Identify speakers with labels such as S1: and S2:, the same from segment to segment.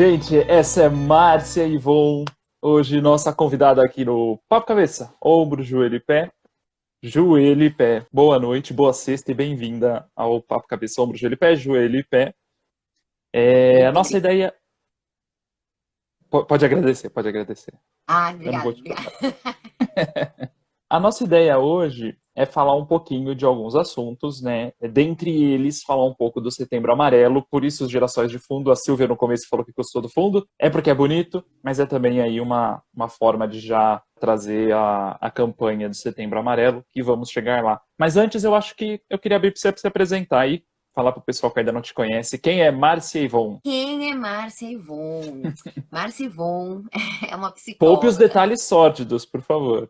S1: Gente, essa é Márcia Ivon, hoje nossa convidada aqui no Papo Cabeça, ombro, joelho e pé. Joelho e pé. Boa noite, boa sexta e bem-vinda ao Papo Cabeça, ombro, joelho e pé, joelho e pé. A
S2: Muito
S1: nossa
S2: obrigada.
S1: ideia... Pode agradecer, pode agradecer.
S2: Ah,
S1: Eu não vou
S2: obrigada,
S1: te
S2: obrigada.
S1: cortar. A nossa ideia hoje é falar um pouquinho de alguns assuntos, né? Dentre eles, falar um pouco do Setembro Amarelo, por isso os girassóis de fundo. A Silvia no começo falou que gostou do fundo. É porque é bonito, mas é também aí uma forma de já trazer a campanha do Setembro Amarelo, que vamos chegar lá. Mas antes, eu acho que eu queria abrir para você se apresentar aí, falar para o pessoal que ainda não te conhece. Quem é Márcia Ivon?
S2: Quem é Márcia Ivon? Márcia Ivon é uma
S1: Poupe os
S2: psicóloga.
S1: detalhes sórdidos, por favor.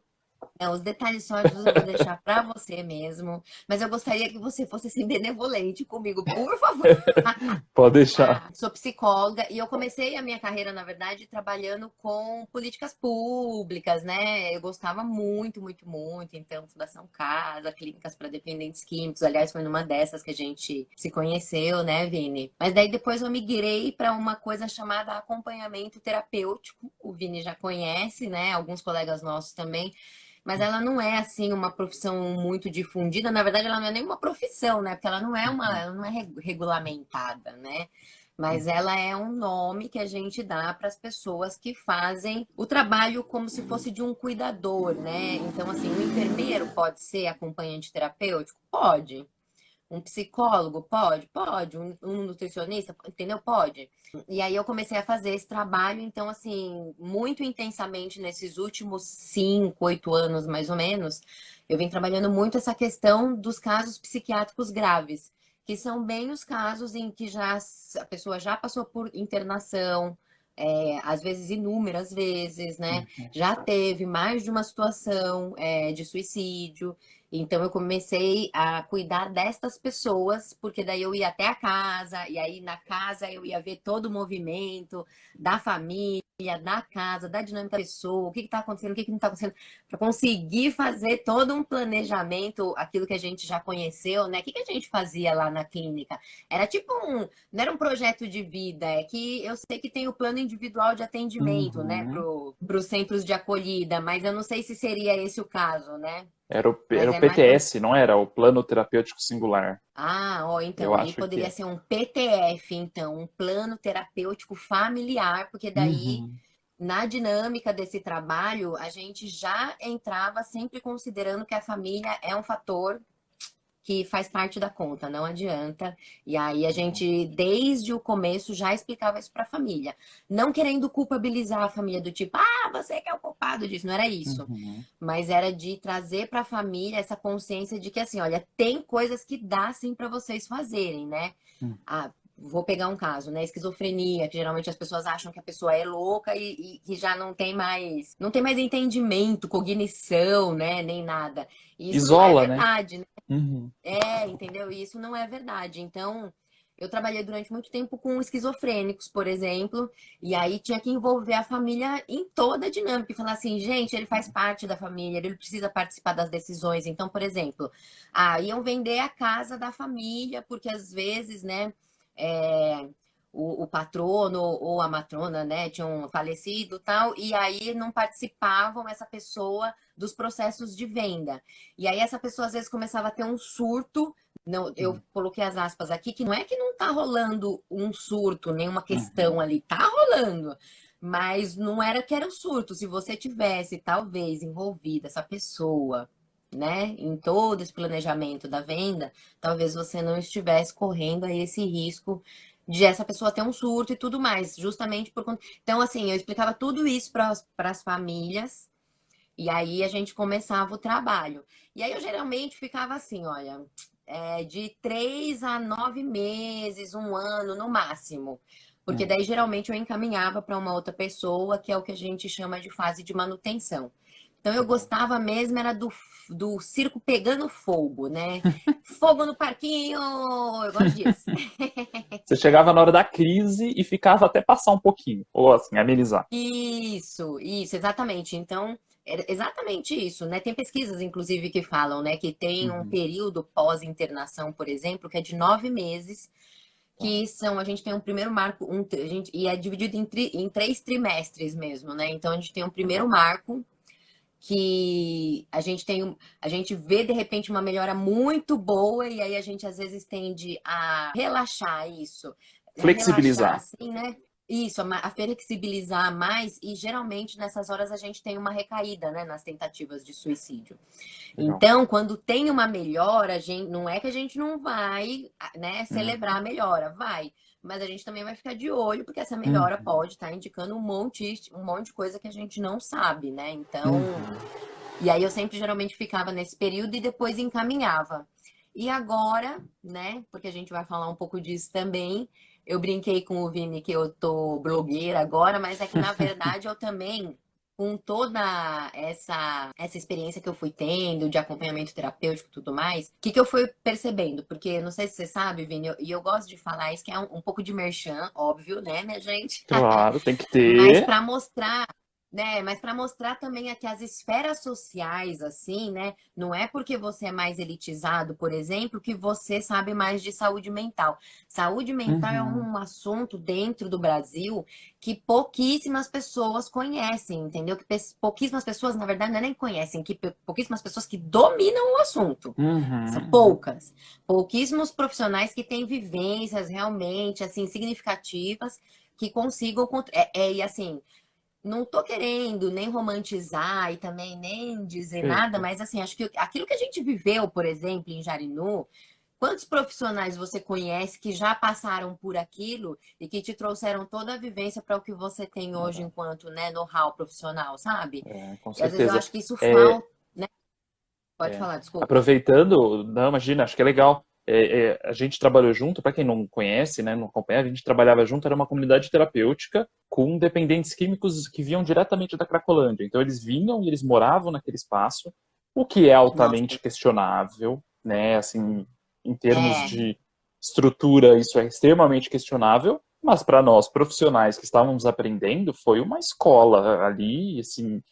S2: Os detalhes sórdidos eu vou deixar para você mesmo, mas eu gostaria que você fosse assim benevolente comigo, por favor.
S1: Pode deixar.
S2: Sou psicóloga e eu comecei a minha carreira, na verdade, trabalhando com políticas públicas, né? Eu gostava muito, muito, muito. Então, Fundação Casa, clínicas para dependentes químicos. Aliás, foi numa dessas que a gente se conheceu, né, Vini? Mas daí depois eu migrei para uma coisa chamada acompanhamento terapêutico. O Vini já conhece, né? Alguns colegas nossos também. Mas ela não é assim uma profissão muito difundida. Na verdade, ela não é nem uma profissão, né? Porque ela não é regulamentada, né? Mas ela é um nome que a gente dá para as pessoas que fazem o trabalho como se fosse de um cuidador, né? Então, assim, um enfermeiro pode ser acompanhante terapêutico? Pode. Um psicólogo? Pode? Pode. Um nutricionista? Entendeu? Pode. E aí eu comecei a fazer esse trabalho, então, assim, muito intensamente nesses últimos 5, 8 anos, mais ou menos, eu vim trabalhando muito essa questão dos casos psiquiátricos graves, que são bem os casos em que já a pessoa já passou por internação, às vezes inúmeras vezes, né? Já teve mais de uma situação, de suicídio. Então eu comecei a cuidar destas pessoas, porque daí eu ia até a casa, e aí na casa eu ia ver todo o movimento da família, da casa, da dinâmica da pessoa, o que está acontecendo, o que não está acontecendo, para conseguir fazer todo um planejamento, aquilo que a gente já conheceu, né? O que a gente fazia lá na clínica? Era tipo não era um projeto de vida, é que eu sei que tem o plano individual de atendimento, né,
S1: Uhum.
S2: para os centros de acolhida, mas eu não sei se seria esse o caso, né?
S1: Era
S2: Mas
S1: o
S2: é mais ou...
S1: PTS, não era? O Plano Terapêutico Singular.
S2: Ah, ó,
S1: Eu
S2: então, aí
S1: acho que
S2: poderia
S1: é.
S2: ser um PTF, então, um plano terapêutico familiar, porque daí,
S1: Uhum.
S2: na dinâmica desse trabalho, a gente já entrava sempre considerando que a família é um fator que faz parte da conta, não adianta. E aí a gente, desde o começo, já explicava isso para a família. Não querendo culpabilizar a família do tipo, você que é o culpado disso, não era isso.
S1: Uhum.
S2: Mas era de trazer para a família essa consciência de que, assim, olha, tem coisas que dá sim para vocês fazerem, né?
S1: Uhum.
S2: Vou pegar um caso, né? Esquizofrenia, que geralmente as pessoas acham que a pessoa é louca e que já não tem mais entendimento, cognição, né? Nem nada. E isso não é
S1: Isola, né?
S2: verdade,
S1: Uhum.
S2: entendeu? E isso não é verdade. Então, eu trabalhei durante muito tempo com esquizofrênicos, por exemplo, e aí tinha que envolver a família em toda a dinâmica e falar assim, gente, ele faz parte da família, ele precisa participar das decisões. Então, por exemplo, iam vender a casa da família, porque às vezes, né, é, o patrono ou a matrona, né, tinham falecido e tal, e aí não participavam essa pessoa dos processos de venda. E aí essa pessoa às vezes começava a ter um surto. Não, eu coloquei as aspas aqui, que não é que não tá rolando um surto, nenhuma questão
S1: Uhum.
S2: ali, tá rolando. Mas não era que era o surto. Se você tivesse, talvez, envolvida essa pessoa, né, em todo esse planejamento da venda, talvez você não estivesse correndo aí esse risco de essa pessoa ter um surto e tudo mais, justamente por conta. Então, assim, eu explicava tudo isso para as famílias e aí a gente começava o trabalho. E aí eu geralmente ficava assim, olha, de 3 a 9 meses, um ano no máximo. Porque
S1: Uhum.
S2: daí geralmente eu encaminhava para uma outra pessoa, que é o que a gente chama de fase de manutenção. Então eu gostava mesmo era do circo pegando fogo, né? Fogo no parquinho, eu gosto disso.
S1: Você chegava na hora da crise e ficava até passar um pouquinho, ou assim, amenizar.
S2: Isso, exatamente. Então, é exatamente isso, né? Tem pesquisas, inclusive, que falam, né, que tem um
S1: Uhum.
S2: período pós-internação, por exemplo, que é de 9 meses,
S1: Tá.
S2: a gente tem um primeiro marco, e é dividido em 3 trimestres mesmo, né? Então a gente tem um primeiro
S1: Legal.
S2: marco que a gente vê de repente uma melhora muito boa e aí a gente às vezes tende a relaxar isso, relaxar
S1: Flexibilizar.
S2: assim, né? Isso, a flexibilizar mais e geralmente nessas horas a gente tem uma recaída, né, nas tentativas de suicídio.
S1: Legal.
S2: Então, quando tem uma melhora, não é que a gente não vai, né, celebrar a
S1: Uhum.
S2: melhora, vai. Mas a gente também vai ficar de olho, porque essa melhora
S1: Uhum.
S2: pode estar indicando um monte de coisa que a gente não sabe, né? Então,
S1: Uhum.
S2: e aí eu sempre geralmente ficava nesse período e depois encaminhava. E agora, né, porque a gente vai falar um pouco disso também, eu brinquei com o Vini que eu tô blogueira agora, mas é que na verdade eu também, com toda essa experiência que eu fui tendo de acompanhamento terapêutico e tudo mais, o que que eu fui percebendo? Porque não sei se você sabe, Vini, e eu gosto de falar isso, que é um pouco de merchan, óbvio, né, minha gente?
S1: Claro, tem que
S2: Mas
S1: ter.
S2: para mostrar, né? Mas para mostrar também que as esferas sociais, assim, né? Não é porque você é mais elitizado, por exemplo, que você sabe mais de saúde mental. Saúde mental é
S1: Uhum.
S2: um assunto dentro do Brasil que pouquíssimas pessoas conhecem, entendeu? Pouquíssimas pessoas, na verdade, não é nem conhecem, que pouquíssimas pessoas que dominam o assunto. São
S1: Uhum.
S2: poucas. Pouquíssimos profissionais que têm vivências realmente, assim, significativas que consigam. E assim, não tô querendo nem romantizar e também nem dizer nada,
S1: Perfeito.
S2: mas assim, acho que aquilo que a gente viveu, por exemplo, em Jarinu, quantos profissionais você conhece que já passaram por aquilo e que te trouxeram toda a vivência para o que você tem hoje
S1: Verdade.
S2: enquanto, né, know-how profissional, sabe?
S1: Com
S2: E às vezes eu
S1: certeza.
S2: acho que isso
S1: É,
S2: falta, né? Pode
S1: É,
S2: falar, desculpa.
S1: aproveitando, não, imagina, acho que é legal. A gente trabalhou junto, para quem não conhece, né, não acompanha, a gente trabalhava junto, era uma comunidade terapêutica com dependentes químicos que vinham diretamente da Cracolândia. Então eles vinham e eles moravam naquele espaço, o que é
S2: Nossa,
S1: altamente questionável, né, assim, em termos
S2: é.
S1: de estrutura, isso é extremamente questionável, mas para nós profissionais que estávamos aprendendo, foi uma escola ali, assim,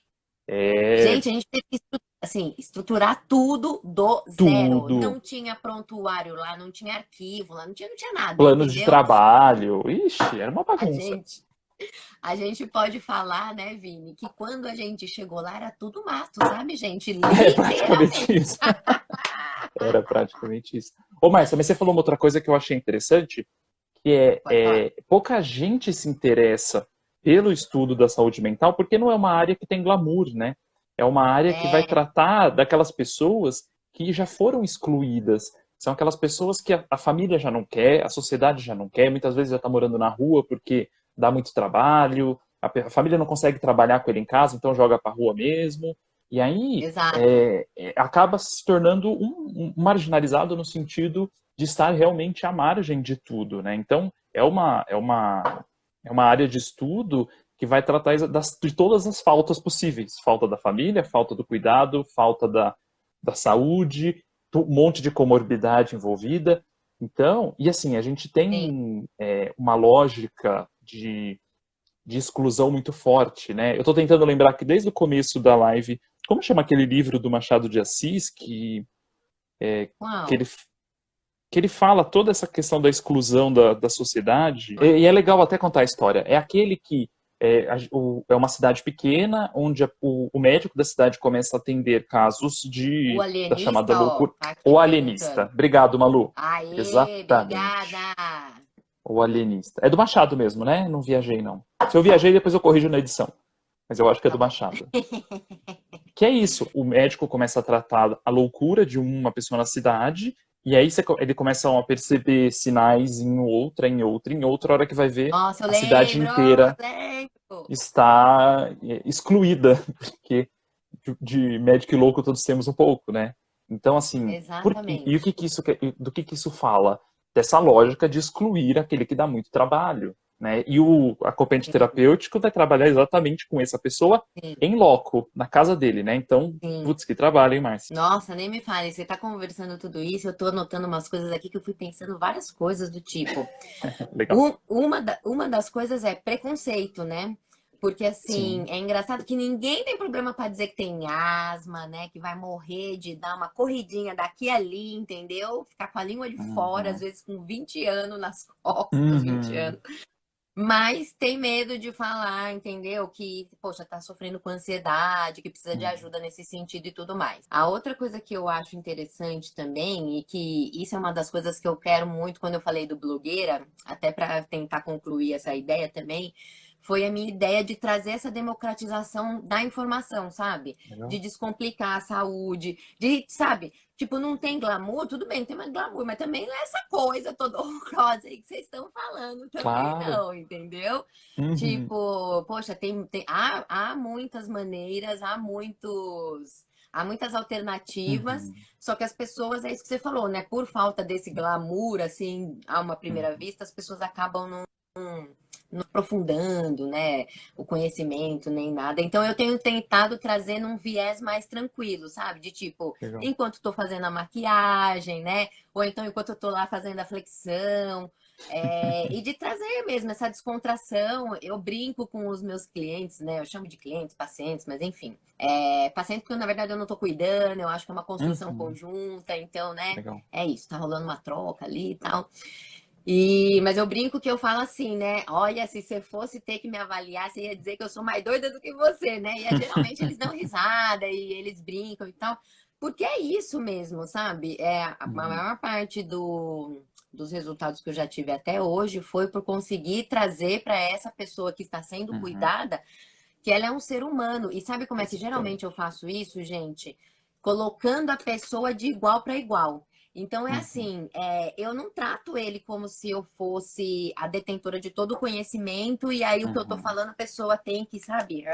S1: é,
S2: Gente, a gente teve que assim, estruturar tudo do zero.
S1: tudo.
S2: Não tinha prontuário lá, não tinha arquivo lá, não tinha nada,
S1: Planos de
S2: entendeu?
S1: trabalho. Ixi, era uma
S2: A
S1: bagunça.
S2: gente, a gente pode falar, né, Vini, que quando a gente chegou lá era tudo mato, sabe, gente?
S1: É
S2: Literalmente.
S1: praticamente isso. Era praticamente isso. Ô, Márcia, mas você falou uma outra coisa que eu achei interessante, que
S2: Pode falar.
S1: pouca gente se interessa pelo estudo da saúde mental, porque não é uma área que tem glamour, né? É uma área que vai
S2: É,
S1: tratar daquelas pessoas que já foram excluídas. São aquelas pessoas que a família já não quer, a sociedade já não quer, muitas vezes já está morando na rua porque dá muito trabalho, a família não consegue trabalhar com ele em casa, então joga para a rua mesmo. E aí
S2: exato.
S1: acaba se tornando um marginalizado no sentido de estar realmente à margem de tudo, né? Então, é uma área de estudo que vai tratar de todas as faltas possíveis. Falta da família, falta do cuidado, falta da saúde, um monte de comorbidade envolvida. Então, e assim, a gente
S2: Sim.
S1: tem uma lógica de exclusão muito forte, né? Eu estou tentando lembrar que desde o começo da live, como chama aquele livro do Machado de Assis que
S2: Uau.
S1: ele que ele fala toda essa questão da exclusão da sociedade. E é legal até contar a história. É aquele que é uma cidade pequena, onde o médico da cidade começa a atender casos
S2: O
S1: da chamada
S2: alienista, ó,
S1: loucura.
S2: tá aqui
S1: O alienista.
S2: perguntando.
S1: Obrigado, Malu.
S2: Aê,
S1: Exatamente.
S2: obrigada!
S1: O alienista. É do Machado mesmo, né? Não viajei, não. Se eu viajei, depois eu corrijo na edição. Mas eu acho que é
S2: Tá
S1: do
S2: bom.
S1: Machado. Que é isso, o médico começa a tratar a loucura de uma pessoa na cidade, e aí ele começa a perceber sinais em outra, em outra, em outra, hora que vai ver,
S2: Nossa, eu
S1: a cidade
S2: lembro,
S1: inteira
S2: lembro.
S1: está excluída, porque de médico e louco todos temos um pouco, né? Então, assim, e o
S2: Exatamente.
S1: do que isso fala? Dessa lógica de excluir aquele que dá muito trabalho, né? E o acompanhante
S2: Sim,
S1: terapêutico vai trabalhar exatamente com essa pessoa
S2: sim,
S1: em loco, na casa dele, né? Então,
S2: sim.
S1: putz, que trabalho, hein, Márcio?
S2: Nossa, nem me fale, você tá conversando tudo isso, eu tô anotando umas coisas aqui que eu fui pensando várias coisas do tipo.
S1: Legal.
S2: Uma das coisas é preconceito, né? Porque, assim,
S1: Sim.
S2: é engraçado que ninguém tem problema para dizer que tem asma, né? Que vai morrer de dar uma corridinha daqui e ali, entendeu? Ficar com a língua de fora, às
S1: Uhum.
S2: vezes com 20 anos nas costas, 20
S1: Uhum.
S2: anos. Mas tem medo de falar, entendeu? Que, poxa, tá sofrendo com ansiedade, que precisa de
S1: Uhum.
S2: ajuda nesse sentido e tudo mais. A outra coisa que eu acho interessante também, e que isso é uma das coisas que eu quero muito quando eu falei do blogueira, até para tentar concluir essa ideia também, foi a minha ideia de trazer essa democratização da informação, sabe? De
S1: Legal.
S2: descomplicar a saúde, de, sabe? Tipo, não tem glamour, tudo bem, tem mais glamour, mas também não é essa coisa toda horrorosa aí que vocês estão falando também,
S1: Claro.
S2: não, entendeu?
S1: Uhum.
S2: Tipo, poxa, há muitas maneiras, há muitas alternativas,
S1: Uhum.
S2: só que as pessoas, é isso que você falou, né? Por falta desse glamour, assim, a uma primeira
S1: Uhum.
S2: vista, as pessoas acabam não aprofundando, né, o conhecimento nem nada. Então eu tenho tentado trazer num viés mais tranquilo, sabe? De tipo,
S1: Legal.
S2: enquanto estou fazendo a maquiagem, né? Ou então enquanto eu estou lá fazendo a flexão. E de trazer mesmo essa descontração, eu brinco com os meus clientes, né? Eu chamo de clientes, pacientes, mas enfim. Paciente porque na verdade eu não estou cuidando, eu acho que é uma construção
S1: Uhum.
S2: conjunta, então, né?
S1: Legal.
S2: É isso, tá rolando uma troca ali e tal. Mas eu brinco que eu falo assim, né? Olha, se você fosse ter que me avaliar, você ia dizer que eu sou mais doida do que você, né? Geralmente eles dão risada e eles brincam e tal. Porque é isso mesmo, sabe? A
S1: Uhum.
S2: maior parte dos resultados que eu já tive até hoje foi por conseguir trazer para essa pessoa que está sendo
S1: Uhum.
S2: cuidada que ela é um ser humano. E sabe como é que geralmente eu
S1: Exatamente.
S2: faço isso, gente? Colocando a pessoa de igual para igual. Então é
S1: Uhum.
S2: assim, eu não trato ele como se eu fosse a detentora de todo o conhecimento e aí o que eu tô
S1: Uhum.
S2: falando a pessoa tem que, sabe,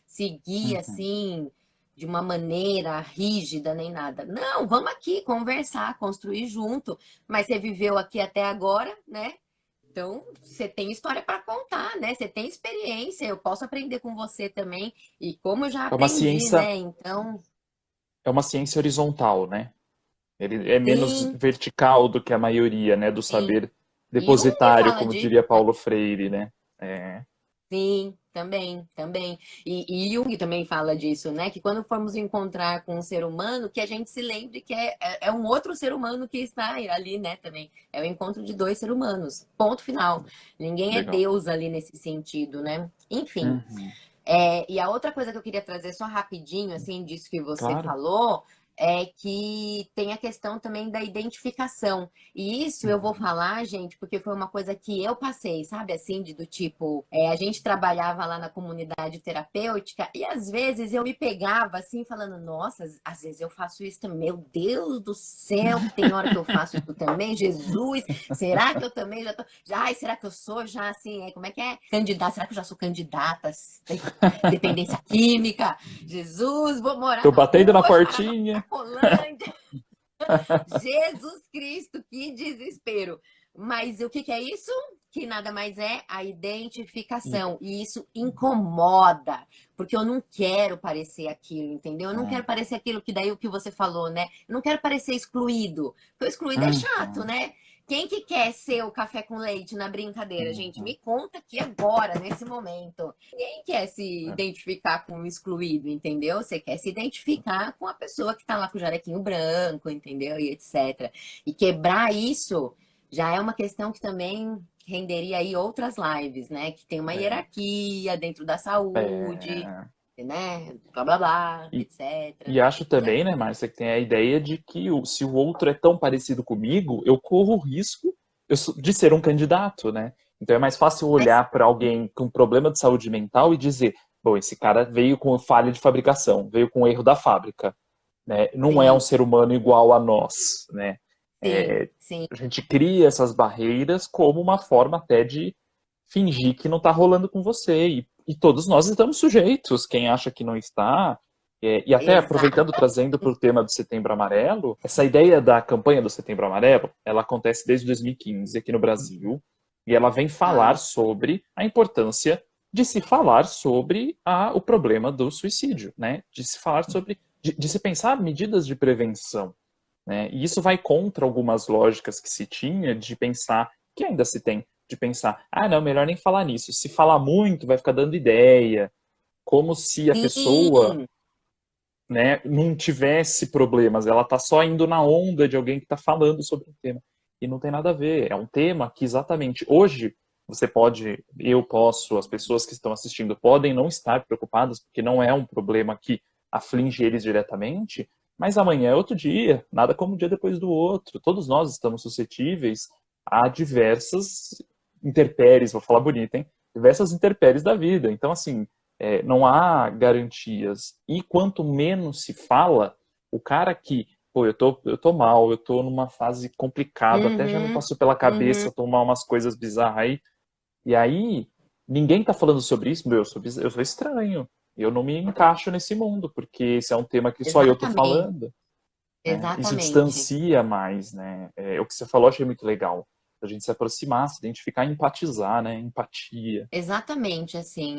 S2: seguir
S1: Uhum.
S2: assim de uma maneira rígida nem nada. Não, vamos aqui conversar, construir junto. Mas você viveu aqui até agora, né? Então, você tem história para contar, né? Você tem experiência, eu posso aprender com você também. E como eu já
S1: É uma
S2: aprendi,
S1: ciência,
S2: né? Então,
S1: é uma ciência horizontal, né? Ele é menos
S2: sim,
S1: vertical do que a maioria, né, do
S2: sim.
S1: saber
S2: Jung
S1: depositário,
S2: fala
S1: como
S2: disso.
S1: diria Paulo Freire, né? É,
S2: Sim, também, também. E Jung também fala disso, né? Que quando formos encontrar com um ser humano, que a gente se lembre que é um outro ser humano que está ali, né? Também. É o encontro de dois seres humanos. Ponto final. Ninguém é
S1: legal.
S2: Deus ali nesse sentido, né? Enfim.
S1: Uhum.
S2: E a outra coisa que eu queria trazer só rapidinho, assim, disso que você
S1: Claro.
S2: falou, é que tem a questão também da identificação. E isso eu vou
S1: Uhum.
S2: falar, gente, porque foi uma coisa que eu passei, sabe, assim, do tipo, a gente trabalhava lá na comunidade terapêutica e às vezes eu me pegava assim, falando, nossa, às vezes eu faço isso também, meu Deus do céu, tem hora que eu faço isso também, Jesus, será que eu também já tô, ai, será que eu sou já assim, como é que é? Candidata, será que eu já sou candidata? Dependência química. Jesus, vou morar
S1: Tô
S2: na
S1: batendo na
S2: rua, chorar na
S1: portinha.
S2: Cracolândia. Jesus Cristo, que desespero. Mas o que, que é isso? Que nada mais é a
S1: E-
S2: identificação. E isso incomoda, porque eu não quero parecer aquilo, entendeu? Eu não quero
S1: Hum.
S2: parecer aquilo que daí o que você falou, né? Eu não quero parecer excluído. Porque o excluído é chato,
S1: Uhum.
S2: né? Quem que quer ser o café com leite na brincadeira, gente?
S1: Uhum.
S2: Me conta aqui agora, nesse momento. Ninguém quer se
S1: É.
S2: identificar com o excluído, entendeu? Você quer se identificar com a pessoa que tá lá com o jarequinho branco, entendeu? E etc. E quebrar isso já é uma questão que também renderia aí outras lives, né? Que tem uma
S1: É.
S2: hierarquia dentro da saúde,
S1: É.
S2: né? Blá blá blá,
S1: E,
S2: etc.
S1: e acho
S2: Já
S1: também, né, Márcia, que tem a ideia de que se o outro é tão parecido comigo, eu corro o risco de ser um candidato, né? Então é mais fácil
S2: mas
S1: olhar para alguém com problema de saúde mental e dizer, bom, esse cara veio com falha de fabricação, veio com erro da fábrica, né? Não é um
S2: sim,
S1: ser humano igual a nós, né?
S2: sim,
S1: É,
S2: sim.
S1: a gente cria essas barreiras como uma forma até de fingir que não está rolando com você. E todos nós estamos sujeitos. Quem acha que não está. E até aproveitando,
S2: Exato.
S1: trazendo para o tema do Setembro Amarelo, essa ideia da campanha do Setembro Amarelo, ela acontece desde 2015 aqui no Brasil, e ela vem falar
S2: Tá.
S1: sobre a importância de se falar sobre o problema do suicídio, né? De se falar sobre, de se pensar medidas de prevenção, né? E isso vai contra algumas lógicas que se tinha de pensar que ainda se tem de pensar, ah, não, melhor nem falar nisso. Se falar muito, vai ficar dando ideia, como se a pessoa,
S2: Sim,
S1: né, não tivesse problemas, ela tá só indo na onda de alguém que está falando sobre o tema. E não tem nada a ver. É um tema que exatamente hoje você pode, eu posso, as pessoas que estão assistindo podem não estar preocupadas, porque não é um problema que aflige eles diretamente, mas amanhã é outro dia, nada como um dia depois do outro. Todos nós estamos suscetíveis a diversas intempéries, vou falar bonito, hein? Diversas intempéries da vida. Então, assim, não há garantias. E quanto menos se fala, o cara que, pô, eu tô mal, eu tô numa fase complicada, até já me
S2: uhum,
S1: passou pela
S2: uhum.
S1: cabeça tomar umas coisas bizarras aí. E aí, ninguém tá falando sobre isso, meu, eu sou estranho. Eu não me encaixo nesse mundo, porque esse é um tema que só eu tô
S2: Exatamente,
S1: falando, né? Isso
S2: exatamente.
S1: distancia mais, né? O que você falou, achei muito legal. A gente se aproximar, se identificar, empatizar, né? Empatia.
S2: Exatamente, assim,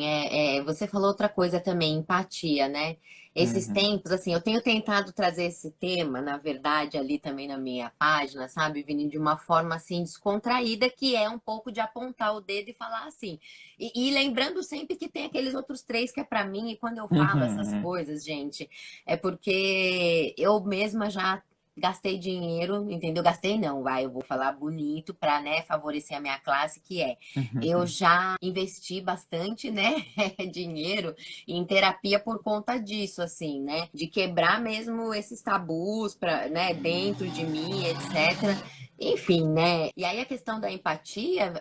S2: você falou outra coisa também, empatia, né? Esses
S1: Uhum.
S2: tempos, assim, eu tenho tentado trazer esse tema, na verdade, ali também na minha página, sabe, Vini, de uma forma, assim, descontraída, que é um pouco de apontar o dedo e falar assim. E lembrando sempre que tem aqueles outros três que é pra mim, e quando eu falo essas
S1: Uhum.
S2: coisas, gente, é porque eu mesma já gastei dinheiro, entendeu? Gastei não, vai, eu vou falar bonito para, né, favorecer a minha classe, que é eu
S1: Uhum.
S2: já investi bastante, né, dinheiro em terapia por conta disso, assim, né, de quebrar mesmo esses tabus para, né, dentro de mim, etc. Enfim, né? E aí a questão da empatia,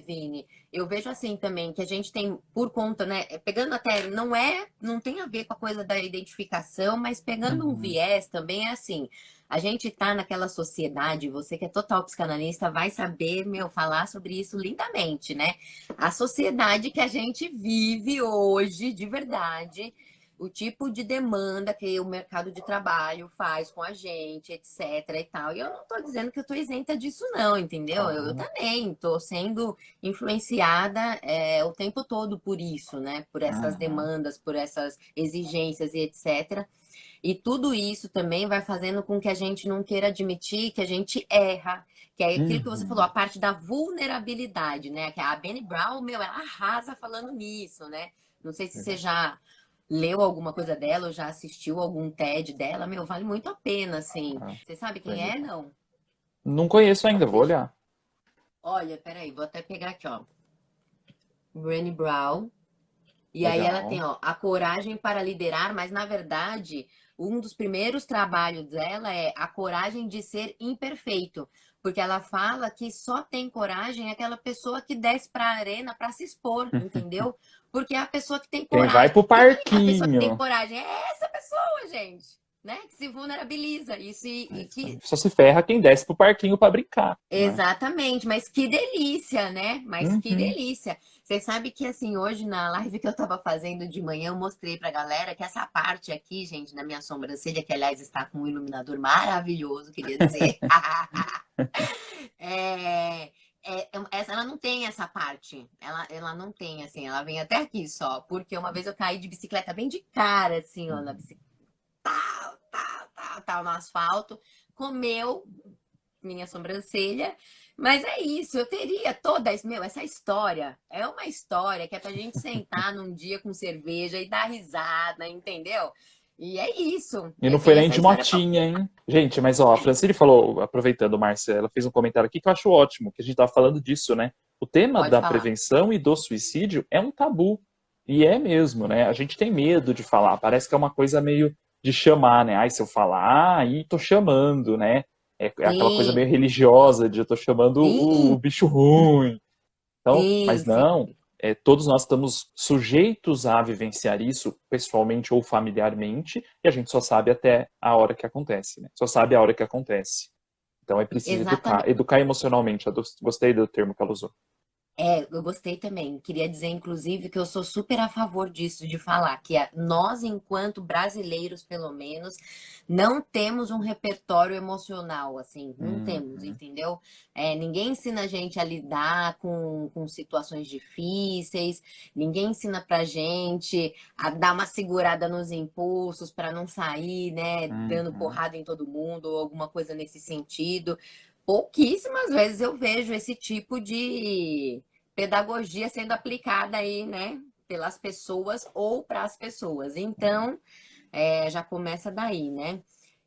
S2: Vini, eu vejo assim também que a gente tem por conta, né, pegando até não tem a ver com a coisa da identificação, mas pegando um
S1: Uhum.
S2: viés também é assim. A gente tá naquela sociedade, você que é total psicanalista vai saber, meu, falar sobre isso lindamente, né? A sociedade que a gente vive hoje, de verdade, o tipo de demanda que o mercado de trabalho faz com a gente, etc e tal. E eu não tô dizendo que eu tô isenta disso, não, entendeu? Eu
S1: Claro.
S2: também tô sendo influenciada o tempo todo por isso, né? Por essas
S1: Uhum.
S2: demandas, por essas exigências e etc. E tudo isso também vai fazendo com que a gente não queira admitir que a gente erra, que é aquilo que você falou, a
S1: Uhum.
S2: parte da vulnerabilidade, né? Que a Brené Brown, meu, ela arrasa falando nisso, né? Não sei se você
S1: Verdade.
S2: já leu alguma coisa dela ou já assistiu algum TED dela, meu, vale muito a pena, assim.
S1: Ah,
S2: Você sabe quem é?
S1: legal.
S2: Não.
S1: Não conheço ainda, vou
S2: Deixa.
S1: olhar.
S2: Olha, peraí, vou até pegar aqui, ó. Brené Brown. E aí ela tem,
S1: Legal.
S2: ó, a coragem para liderar, mas na verdade, um dos primeiros trabalhos dela é a coragem de ser imperfeito, porque ela fala que só tem coragem aquela pessoa que desce para a arena para se expor, entendeu? Porque é a pessoa que tem
S1: Quem vai
S2: coragem.
S1: pro
S2: Quem é a pessoa que tem
S1: parquinho.
S2: coragem? É essa pessoa, gente, né? Que se vulnerabiliza isso e que
S1: Só se ferra quem desce pro parquinho pra brincar, né?
S2: exatamente, mas que delícia, né? Mas que
S1: Uhum.
S2: delícia. Você sabe que assim, hoje na live que eu tava fazendo de manhã, eu mostrei pra galera que essa parte aqui, gente, na minha sobrancelha, que aliás está com um iluminador maravilhoso, queria dizer. Essa, ela não tem essa parte. Ela não tem, assim, ela vem até aqui só. Porque uma vez eu caí de bicicleta bem de cara, assim, ó, na
S1: Uhum.
S2: bicicleta, tal, no asfalto. Comeu minha sobrancelha. Mas é isso, eu teria toda essa história é uma história que é pra gente sentar num dia com cerveja e dar risada, entendeu? E é isso,
S1: E não foi
S2: tem
S1: nem
S2: essa
S1: de
S2: história pra...
S1: motinha, hein? Gente, mas ó, a Francine falou, aproveitando, Márcia, ela fez um comentário aqui que eu acho ótimo, que a gente tava falando disso, né? O tema
S2: Pode
S1: da
S2: falar.
S1: prevenção e do suicídio é um tabu. E é mesmo, né? A gente tem medo de falar. Parece que é uma coisa meio de chamar, né? Ai, se eu falar, aí tô chamando, né? É aquela coisa
S2: Sim,
S1: meio religiosa de eu tô chamando o
S2: sim,
S1: bicho ruim. Então, mas
S2: sim, sim.
S1: não, todos nós estamos sujeitos a vivenciar isso pessoalmente ou familiarmente, e a gente só sabe até a hora que acontece, né? Só sabe a hora que acontece. Então é preciso educar,
S2: Exatamente.
S1: educar emocionalmente. Eu gostei do termo que ela usou.
S2: Eu gostei também. Queria dizer, inclusive, que eu sou super a favor disso, de falar que nós, enquanto brasileiros, pelo menos, não temos um repertório emocional, assim, não temos,
S1: Uhum,
S2: entendeu? Ninguém ensina a gente a lidar com situações difíceis, ninguém ensina pra gente a dar uma segurada nos impulsos para não sair, né, dando
S1: uhum,
S2: porrada em todo mundo ou alguma coisa nesse sentido. pouquíssimas vezes eu vejo esse tipo de pedagogia sendo aplicada aí, né, pelas pessoas ou para as pessoas. Então, já começa daí, né?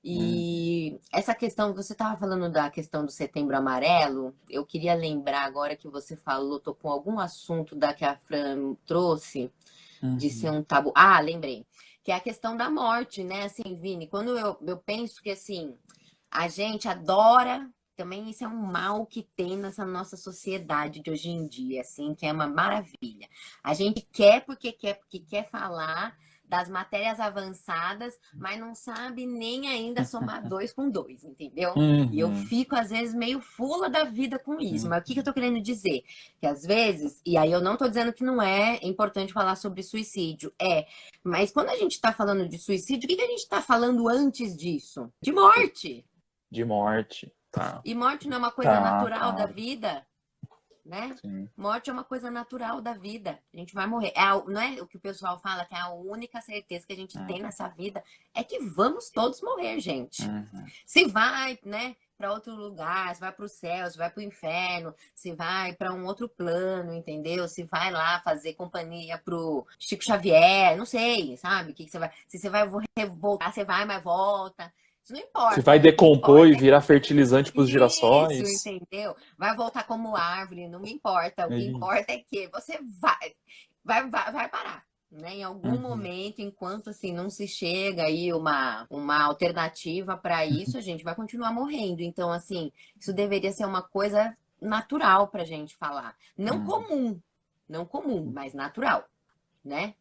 S2: E essa questão, você estava falando da questão do Setembro Amarelo, eu queria lembrar agora que você falou, tocou algum assunto da que a Fran trouxe, de ser
S1: Uhum.
S2: um tabu. Ah, lembrei. Que é a questão da morte, né? Assim, Vini, quando eu penso que, assim, a gente adora, também isso é um mal que tem nessa nossa sociedade de hoje em dia, assim, que é uma maravilha. A gente porque quer falar das matérias avançadas, mas não sabe nem ainda somar dois com dois, entendeu? E eu
S1: Uhum.
S2: fico, às vezes, meio fula da vida com isso.
S1: Uhum.
S2: Mas o que eu tô querendo dizer? Que às vezes, e aí eu não tô dizendo que não é importante falar sobre suicídio, mas quando a gente tá falando de suicídio, o que a gente tá falando antes disso? De morte.
S1: De morte. Tá.
S2: E morte não é uma coisa
S1: Tá,
S2: natural da
S1: claro.
S2: vida, né?
S1: Sim.
S2: Morte é uma coisa natural da vida. A gente vai morrer. Não é o que o pessoal fala, que é a única certeza que a gente tem
S1: Uhum.
S2: nessa vida é que vamos todos morrer, gente.
S1: Uhum.
S2: Se vai, né, para outro lugar, se vai para o céu, se vai para o inferno, se vai para um outro plano, entendeu? Se vai lá fazer companhia pro Chico Xavier, não sei, sabe? Que você vai, se você vai voltar, você vai, mas volta. Isso não
S1: Se vai
S2: importa. O que
S1: decompor e
S2: importa
S1: virar fertilizante para os
S2: isso,
S1: girassóis.
S2: entendeu? Vai voltar como árvore, não me importa. O
S1: É
S2: que
S1: isso.
S2: importa é que você vai parar. Né? Em algum
S1: Uhum.
S2: momento, enquanto assim não se chega aí uma alternativa para isso, a gente vai continuar morrendo. Então, assim, isso deveria ser uma coisa natural para a gente falar.
S1: Uhum.
S2: Não comum, mas natural, né?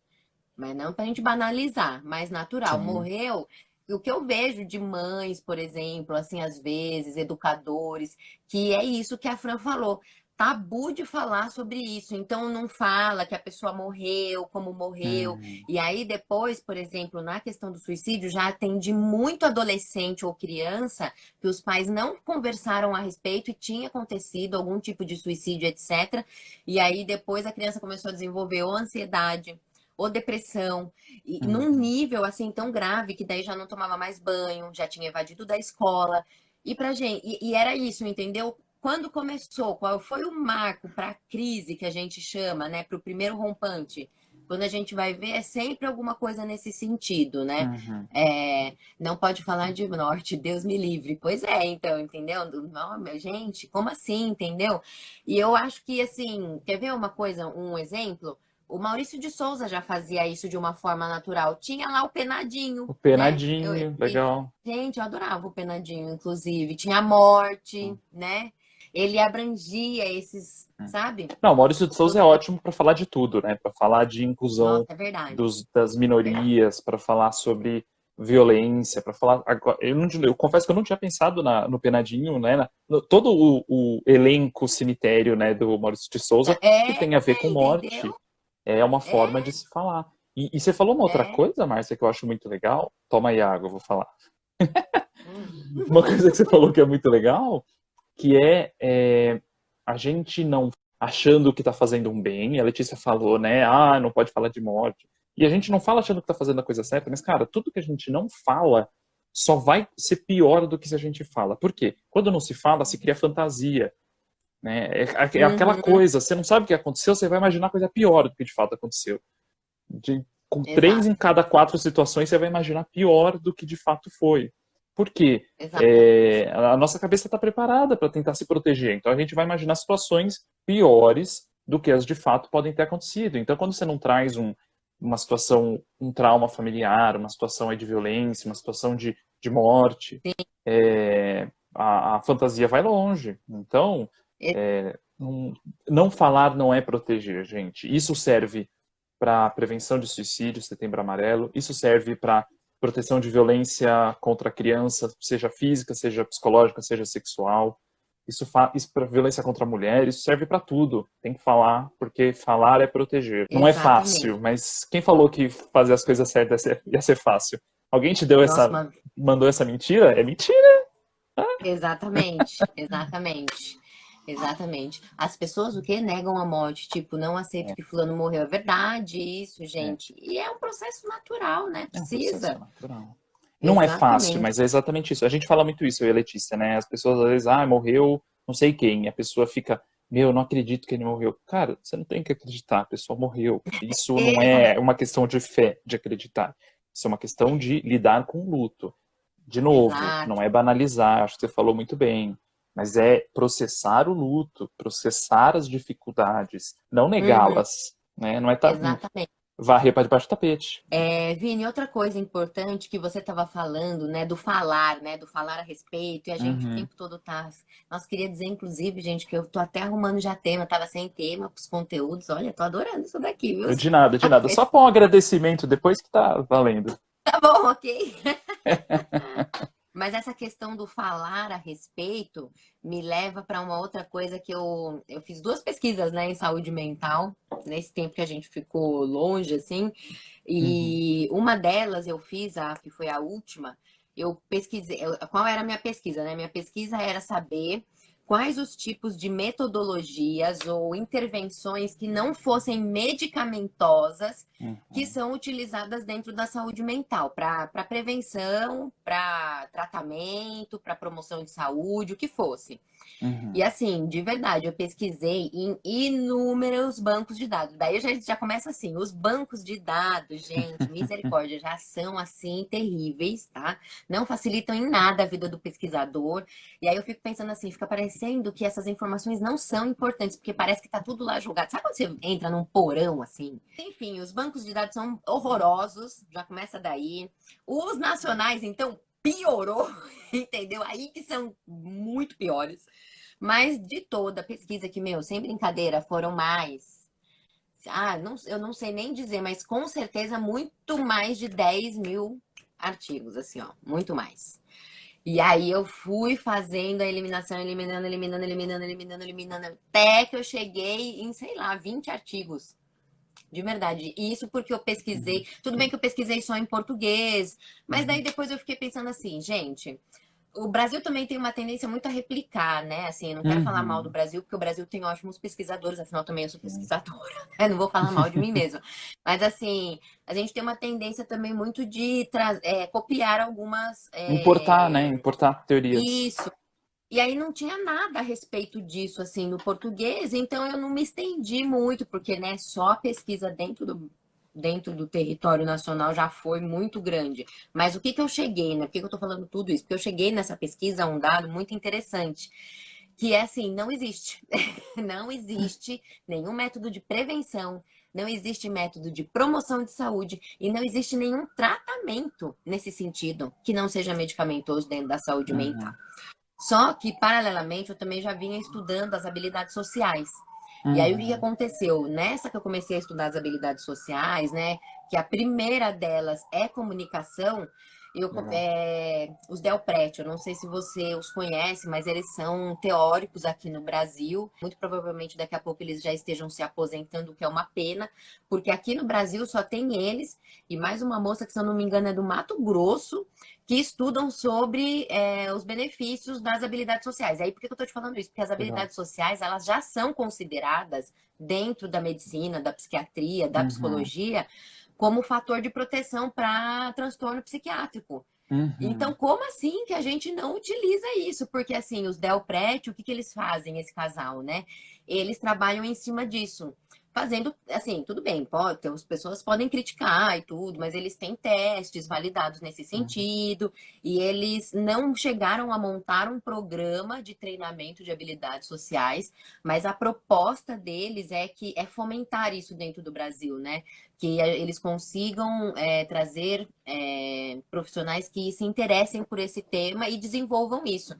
S2: Mas não para a gente banalizar, mas natural.
S1: Sim.
S2: Morreu. O que eu vejo de mães, por exemplo, assim, às vezes, educadores, que é isso que a Fran falou. Tabu de falar sobre isso. Então, não fala que a pessoa morreu, como morreu.
S1: Uhum.
S2: E aí, depois, por exemplo, na questão do suicídio, já atende muito adolescente ou criança que os pais não conversaram a respeito e tinha acontecido algum tipo de suicídio, etc. E aí, depois, a criança começou a desenvolver ou ansiedade ou depressão, e num
S1: Uhum.
S2: nível assim tão grave que daí já não tomava mais banho, já tinha evadido da escola. E pra gente, e era isso, entendeu? Quando começou, qual foi o marco para a crise que a gente chama, né, para o primeiro rompante? Quando a gente vai ver, é sempre alguma coisa nesse sentido, né?
S1: Uhum.
S2: Não pode falar de morte, Deus me livre. Pois é, então, entendeu? Não, gente, como assim, entendeu? E eu acho que, assim, quer ver uma coisa, um exemplo? O Maurício de Souza já fazia isso de uma forma natural. Tinha lá o penadinho,
S1: O
S2: né?
S1: penadinho, legal.
S2: Gente, eu adorava o penadinho, inclusive. Tinha a morte, né? Ele abrangia esses, sabe?
S1: Não, Maurício de Souza é
S2: Todo...
S1: ótimo para falar de tudo, né? Para falar de inclusão
S2: Nossa, é verdade.
S1: das
S2: É verdade.
S1: minorias, para falar sobre violência, para falar. Eu confesso que eu não tinha pensado no Penadinho, né? Todo o elenco cemitério, né, do Maurício de Souza, que tem a ver com morte,
S2: Entendeu?
S1: é uma forma de
S2: É,
S1: se falar. E você falou uma outra
S2: é.
S1: coisa, Márcia, que eu acho muito legal. Toma aí água, eu vou falar.
S2: Hum.
S1: Uma coisa que você falou que é muito legal, que é a gente não achando que está fazendo um bem. A Letícia falou, né? Ah, não pode falar de morte. E a gente não fala achando que está fazendo a coisa certa, mas, cara, tudo que a gente não fala só vai ser pior do que se a gente fala. Por quê? Quando não se fala, se cria fantasia. Né? É aquela
S2: Uhum.
S1: coisa, você não sabe o que aconteceu, você vai imaginar coisa pior do que de fato aconteceu. Com 3 em
S2: Exato,
S1: cada 4 situações, você vai imaginar pior do que de fato foi. Por quê?
S2: exatamente.
S1: A nossa cabeça está preparada para tentar se proteger. Então a gente vai imaginar situações piores do que as de fato podem ter acontecido. Então quando você não traz uma situação, um trauma familiar, uma situação aí de violência, uma situação de morte, a fantasia vai longe. Então,
S2: Sim,
S1: não falar não é proteger, gente. Isso serve para prevenção de suicídio, Setembro Amarelo. Isso serve para proteção de violência contra a criança, seja física, seja psicológica, seja sexual. Isso para violência contra a mulher, isso serve para tudo. Tem que falar, porque falar é proteger. Não é
S2: exatamente.
S1: fácil, mas quem falou que fazer as coisas certas ia ser fácil? Alguém te deu
S2: Nossa,
S1: mandou essa mentira? É mentira.
S2: exatamente, exatamente. Exatamente. As pessoas o que negam a morte, tipo, não aceito
S1: É,
S2: que fulano morreu. É verdade isso,
S1: é,
S2: gente. E é um processo natural, né?
S1: é um processo
S2: Precisa.
S1: natural. Não é fácil,
S2: Exatamente.
S1: mas é exatamente isso. A gente fala muito isso, eu e a Letícia, né? As pessoas às vezes, morreu não sei quem. A pessoa fica, meu, não acredito que ele morreu. Cara, você não tem que acreditar, a pessoa morreu. Isso não é
S2: Exato.
S1: uma questão de fé, de acreditar. Isso é uma questão de lidar com o luto. De novo, não
S2: Exato.
S1: é banalizar, acho que você falou muito bem, mas é processar o luto, processar as dificuldades, não
S2: Uhum,
S1: negá-las, né? Não é
S2: exatamente.
S1: varrer para debaixo do tapete.
S2: Vini, outra coisa importante que você estava falando, né, do falar a respeito, e a gente o
S1: Uhum.
S2: tempo todo tá. Nossa, queria dizer, inclusive, gente, que eu tô até arrumando já tema, tava sem tema pros conteúdos. Olha, tô adorando isso daqui, viu?
S1: De nada, de nada. Só põe um agradecimento depois que tá valendo.
S2: Tá bom, ok? Mas essa questão do falar a respeito me leva para uma outra coisa que eu fiz duas pesquisas, né, em saúde mental, nesse tempo que a gente ficou longe, assim,
S1: Uhum.
S2: e uma delas eu fiz, que foi a última, eu pesquisei, qual era a minha pesquisa, né? Minha pesquisa era saber quais os tipos de metodologias ou intervenções que não fossem medicamentosas que
S1: Uhum.
S2: são utilizadas dentro da saúde mental, para prevenção, para tratamento, para promoção de saúde, o que fosse. E
S1: Uhum.
S2: assim, de verdade, eu pesquisei em inúmeros bancos de dados. Daí a gente já começa assim, os bancos de dados, gente, misericórdia, já são assim terríveis, tá? Não facilitam em nada a vida do pesquisador. E aí eu fico pensando assim, fica parecendo que essas informações não são importantes, porque parece que tá tudo lá julgado. Sabe quando você entra num porão assim? Enfim, os bancos de dados são horrorosos, já começa daí. Os nacionais, então, piorou, entendeu? Aí que são muito piores. Mas de toda a pesquisa que, meu, sem brincadeira, foram mais. Não, eu não sei nem dizer, mas com certeza muito mais de 10 mil artigos, assim, ó, muito mais. E aí eu fui fazendo a eliminação, eliminando, eliminando, eliminando, eliminando, eliminando, até que eu cheguei em, sei lá, 20 artigos. De verdade. E isso porque eu
S1: Uhum.
S2: pesquisei. Tudo bem que eu pesquisei só em português, mas daí
S1: Uhum.
S2: depois eu fiquei pensando assim, gente, o Brasil também tem uma tendência muito a replicar, né? Assim, eu não quero falar mal do
S1: Uhum.
S2: Brasil, porque o Brasil tem ótimos pesquisadores, afinal também eu sou
S1: Sim.
S2: pesquisadora, né? Não vou falar mal de mim mesma. Mas assim, a gente tem uma tendência também muito de copiar algumas.
S1: Importar, né? Importar teorias.
S2: Isso. E aí não tinha nada a respeito disso, assim, no português, então eu não me estendi muito, porque, né, só a pesquisa dentro do território nacional já foi muito grande. Mas o que que eu cheguei, né? Por que que eu tô falando tudo isso? Porque eu cheguei nessa pesquisa a um dado muito interessante, que é assim, não existe. Não existe nenhum método de prevenção, não existe método de promoção de saúde e não existe nenhum tratamento nesse sentido que não seja medicamentoso dentro da saúde mental.
S1: Uhum.
S2: Só que, paralelamente, eu também já vinha estudando as habilidades sociais. E aí, o que
S1: Uhum.
S2: aconteceu? Nessa que eu comecei a estudar as habilidades sociais, né? Que a primeira delas é comunicação,
S1: Legal.
S2: os Del Prete, eu não sei se você os conhece, mas eles são teóricos aqui no Brasil. Muito provavelmente daqui a pouco eles já estejam se aposentando, o que é uma pena, porque aqui no Brasil só tem eles e mais uma moça que, se eu não me engano, é do Mato Grosso, que estudam sobre os benefícios das habilidades sociais. Aí, por que eu estou te falando isso? Porque as
S1: Legal.
S2: habilidades sociais, elas já são consideradas dentro da medicina, da psiquiatria, da
S1: Uhum.
S2: psicologia, como fator de proteção para transtorno psiquiátrico. Então,
S1: Uhum.
S2: como assim que a gente não utiliza isso? Porque, assim, os Del Prete, o que que eles fazem, esse casal, né? Eles trabalham em cima disso. Fazendo, assim, tudo bem, pode, as pessoas podem criticar e tudo, mas eles têm testes validados nesse
S1: Uhum.
S2: sentido, e eles não chegaram a montar um programa de treinamento de habilidades sociais, mas a proposta deles é fomentar isso dentro do Brasil, né? Que eles consigam trazer profissionais que se interessem por esse tema e desenvolvam isso.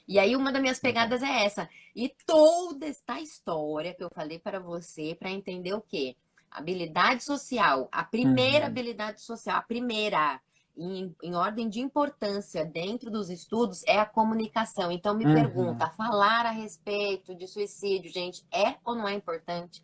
S2: E aí, uma das minhas
S1: Legal.
S2: pegadas é essa. E toda esta história que eu falei para você, para entender o quê? Habilidade social, a primeira
S1: Uhum.
S2: habilidade social, a primeira, em ordem de importância dentro dos estudos, é a comunicação. Então, me
S1: Uhum.
S2: pergunta, falar a respeito de suicídio, gente, é ou não é importante?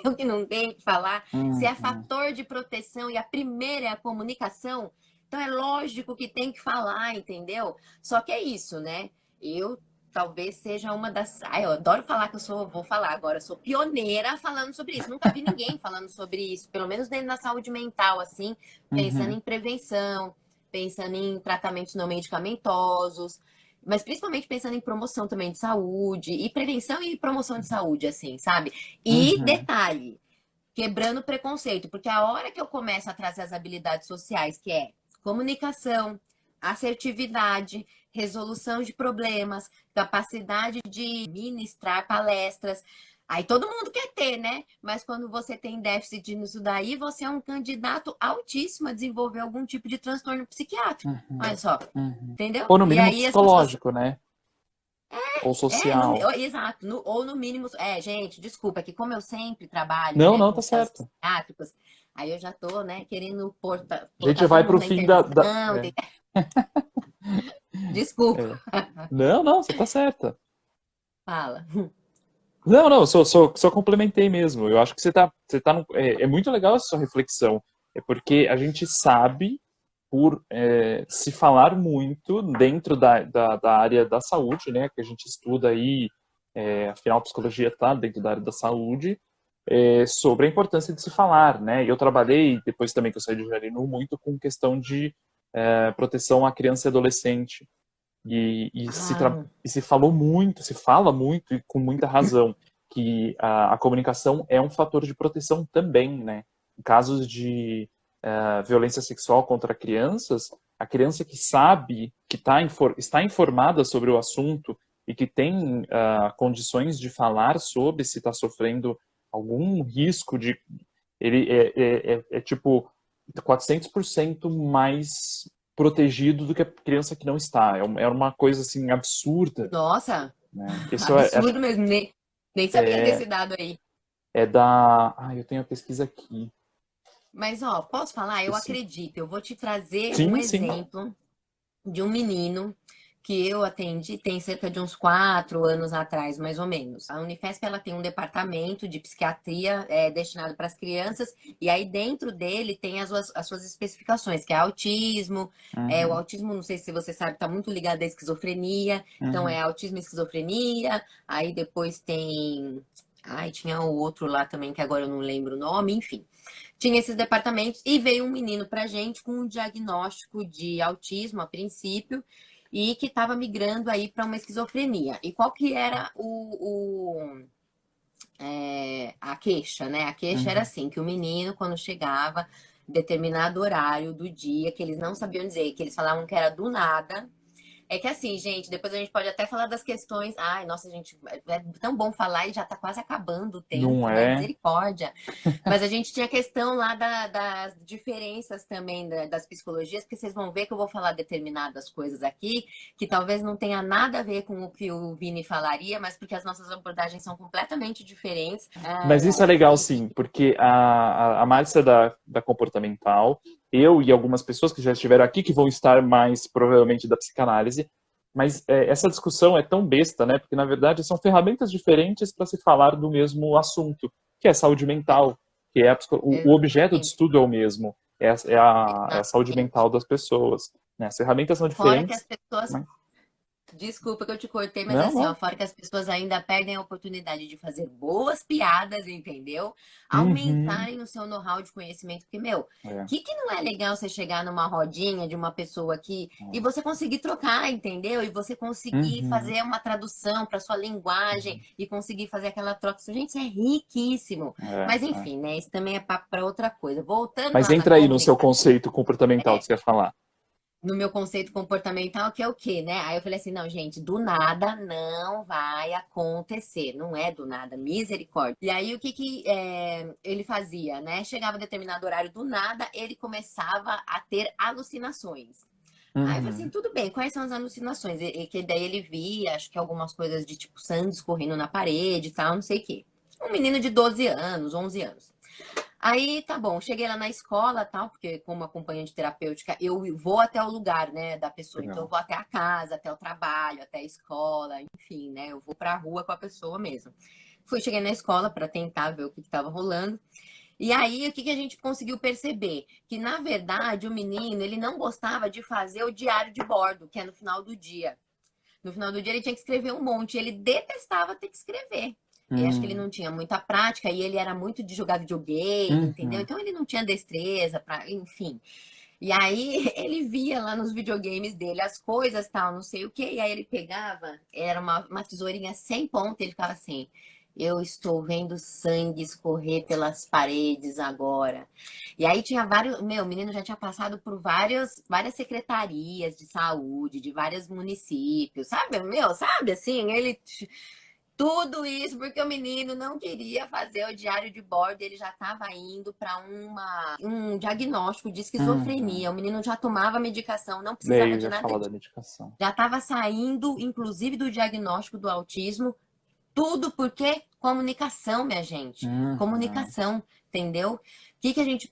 S2: O que não tem que falar, se é
S1: Uhum.
S2: fator de proteção e a primeira é a comunicação, então é lógico que tem que falar, entendeu? Só que é isso, né? Eu talvez seja uma das. Eu adoro falar que vou falar agora, eu sou pioneira falando sobre isso. Nunca vi ninguém falando sobre isso, pelo menos dentro da saúde mental, assim, pensando
S1: Uhum.
S2: em prevenção, pensando em tratamentos não medicamentosos, mas principalmente pensando em promoção também de saúde, e prevenção e promoção de saúde, assim, sabe? E
S1: Uhum.
S2: detalhe, quebrando preconceito, porque a hora que eu começo a trazer as habilidades sociais, que é comunicação, assertividade, resolução de problemas, capacidade de ministrar palestras, aí todo mundo quer ter, né? Mas quando você tem déficit nisso daí, você é um candidato altíssimo a desenvolver algum tipo de transtorno psiquiátrico.
S1: Uhum.
S2: Olha só,
S1: Uhum.
S2: entendeu?
S1: Ou no
S2: E
S1: mínimo
S2: aí as pessoas
S1: psicológico, né? Ou
S2: é, no,
S1: social.
S2: exato, ou no mínimo. É, gente, desculpa, que como eu sempre trabalho,
S1: Não,
S2: né,
S1: não,
S2: com
S1: tá
S2: os casos
S1: certo.
S2: psiquiátricos, aí eu já tô, né, querendo
S1: A gente
S2: colocar todo
S1: vai
S2: mundo
S1: pro
S2: na
S1: fim
S2: internação. Desculpa,
S1: é. Não, não, você tá certa.
S2: fala.
S1: Não, não, só complementei mesmo. Eu acho que é muito legal essa sua reflexão. É porque a gente sabe, por se falar muito dentro da área da saúde, né, que a gente estuda aí, afinal, a psicologia está dentro da área da saúde, sobre a importância de se falar, né? Eu trabalhei, depois também que eu saí de Jarinu, muito com questão de proteção à criança e adolescente.
S2: Ah,
S1: E se falou muito, se fala muito e com muita razão que a comunicação é um fator de proteção também, né? Em casos de violência sexual contra crianças, a criança que sabe, que está informada sobre o assunto e que tem condições de falar sobre se está sofrendo algum risco de... Ele é tipo 400% mais protegido do que a criança que não está. É uma coisa assim absurda,
S2: nossa,
S1: né? Isso
S2: absurdo mesmo, nem sabia desse
S1: é,
S2: dado aí.
S1: é da. Ah, eu tenho a pesquisa aqui.
S2: Mas, ó, posso falar? Eu
S1: Esse-
S2: acredito, eu vou te trazer um
S1: Sim, sim.
S2: exemplo de um menino que eu atendi tem cerca de uns 4 anos atrás, mais ou menos. A Unifesp ela tem um departamento de psiquiatria destinado para as crianças, e aí dentro dele tem as suas especificações, que é autismo. O
S1: Uhum,
S2: autismo, não sei se você sabe, está muito ligado à esquizofrenia. Então é
S1: uhum,
S2: autismo e esquizofrenia. Aí depois tem. Ai, tinha o outro lá também, que agora eu não lembro o nome, enfim. Tinha esses departamentos e veio um menino pra gente com um diagnóstico de autismo a princípio e que estava migrando aí para uma esquizofrenia. E qual que era a queixa, né? A queixa era
S1: uhum.
S2: assim, que o menino, quando chegava, em determinado horário do dia, que eles não sabiam dizer, que eles falavam que era do nada, é que assim, gente, depois a gente pode até falar das questões. Ai, nossa, gente, é tão bom falar e já tá quase acabando o
S1: Não
S2: tempo, né?
S1: é.
S2: Misericórdia. Mas a gente tinha a questão lá das diferenças também das psicologias, porque vocês vão ver que eu vou falar determinadas coisas aqui, que talvez não tenha nada a ver com o que o Vini falaria, mas porque as nossas abordagens são completamente diferentes.
S1: Mas
S2: Ai,
S1: isso é
S2: ai.
S1: legal, sim, porque a Márcia da comportamental, eu e algumas pessoas que já estiveram aqui, que vão estar mais provavelmente da psicanálise, mas essa discussão é tão besta, né? Porque na verdade são ferramentas diferentes para se falar do mesmo assunto, que é saúde mental, que é o objeto de
S2: Exatamente,
S1: estudo é o mesmo, é a saúde
S2: exatamente.
S1: mental das pessoas, né? As ferramentas são
S2: Fora que as
S1: diferentes,
S2: pessoas
S1: mas
S2: Desculpa que eu te cortei, mas
S1: não,
S2: assim, ó,
S1: não.
S2: fora que as pessoas ainda perdem a oportunidade de fazer boas piadas, entendeu?
S1: Uhum.
S2: Aumentarem o seu know-how de conhecimento, porque, meu,
S1: É,
S2: que não é legal você chegar numa rodinha de uma pessoa aqui e você conseguir trocar, entendeu? E você conseguir
S1: uhum.
S2: fazer uma tradução para sua linguagem e conseguir fazer aquela troca. Gente, isso é riquíssimo.
S1: É,
S2: Mas
S1: é.
S2: enfim, né? Isso também é papo para outra coisa. Voltando
S1: Mas
S2: lá na
S1: entra aí no seu
S2: comunicação
S1: conceito comportamental que você quer falar.
S2: no meu conceito comportamental, que é o quê, né? Aí eu falei assim, não, gente, do nada não vai acontecer, não é do nada, misericórdia. E aí o que ele fazia, né? Chegava a determinado horário do nada, ele começava a ter alucinações. Aí eu falei assim,
S1: Uhum.
S2: tudo bem, quais são as alucinações? E que daí ele via, acho que algumas coisas de tipo sangue escorrendo na parede e tal, não sei o quê. Um menino de 12 anos, 11 anos. Aí, tá bom, cheguei lá na escola, tal, porque como acompanhante terapêutica, eu vou até o lugar, né, da pessoa. Então, eu
S1: Legal.
S2: vou até a casa, até o trabalho, até a escola, enfim, né, eu vou pra rua com a pessoa mesmo. Cheguei na escola para tentar ver o que estava rolando. E aí, o que a gente conseguiu perceber? Que, na verdade, o menino, ele não gostava de fazer o diário de bordo, que é no final do dia. No final do dia ele tinha que escrever um monte. Ele detestava ter que escrever. Eu acho que ele
S1: Hum.
S2: não tinha muita prática e ele era muito de jogar videogame, entendeu?
S1: Uhum.
S2: Então ele não tinha destreza para, enfim. E aí ele via lá nos videogames dele as coisas, tal, não sei o quê. E aí ele pegava, era uma tesourinha sem ponta, ele ficava assim: eu estou vendo sangue escorrer pelas paredes agora. E aí tinha vários. Meu, o menino já tinha passado por várias secretarias de saúde, de vários municípios, sabe? Meu, sabe assim, ele. Tudo isso porque o menino não queria fazer o diário de bordo, ele já estava indo para um diagnóstico de
S1: Uhum.
S2: esquizofrenia. O menino já tomava medicação, não
S1: Daí
S2: precisava
S1: eu
S2: de
S1: ia
S2: nada
S1: falar da
S2: disso.
S1: medicação.
S2: Já estava saindo, inclusive, do diagnóstico do autismo. Tudo porque comunicação, minha gente.
S1: Uhum.
S2: Comunicação, entendeu? O que que a gente.